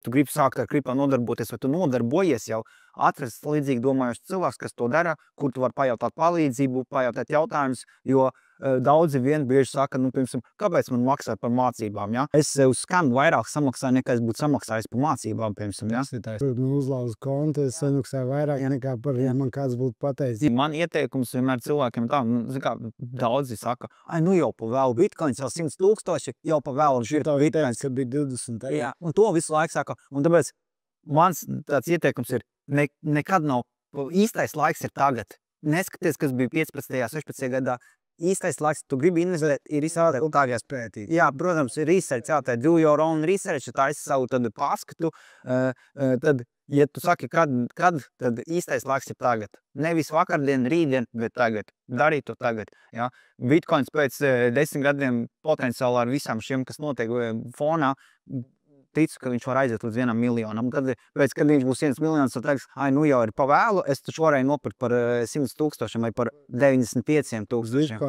tu gribi sākt ar kripto nodarboties, vai tu nodarbojies jau, atrast līdzīgi domājošs cilvēks, kas to dara, kur tu vari pajautāt palīdzību, pajautāt jautājumus, jo daudzi bieži saka, piemēram, kāpēc man maksā par mācībām, ja? Es uz skamu vairāk samaksāju, nekā es būtu samaksājis par mācībām, piemēram, ja? Uzlauzu kontu, es samaksāju vairāk, nekā par, ja man kāds būtu pateicis. Man ieteikums vienmēr cilvēkiem tā, kā daudzi saka, jau pa vēlu bitkoins, jau 100 000, jau pa vēlu bitkoins, kad bija 20. Jā, un to visu laiku saka, un tāpēc mans tāds ieteikums ir, nekad nav, īstais laiks ir tagad. Neskaties, kas bija 15. 16. gadā. Īstais laiks, tu gribi investēt, ir Tāgās pētīt. Jā, protams, ir research, tā do your own research, tā esi savu tad paskatu, tad, ja tu saki, kad, tad īstais laiks ir tagad. Nevis vakardien, rītdien, bet tagad. Darīt to tagad, jā. Bitcoins pēc 10 gadiem potenciāli ar visām šiem, kas notiek fonā, ticu, ka viņš var aiziet līdz 1 miljonam. Tad, pēc, kad viņš būs 1 miljons, tad teiks, jau ir pavēlu, es taču varēju nopirkt par 100 000 vai par 95 000.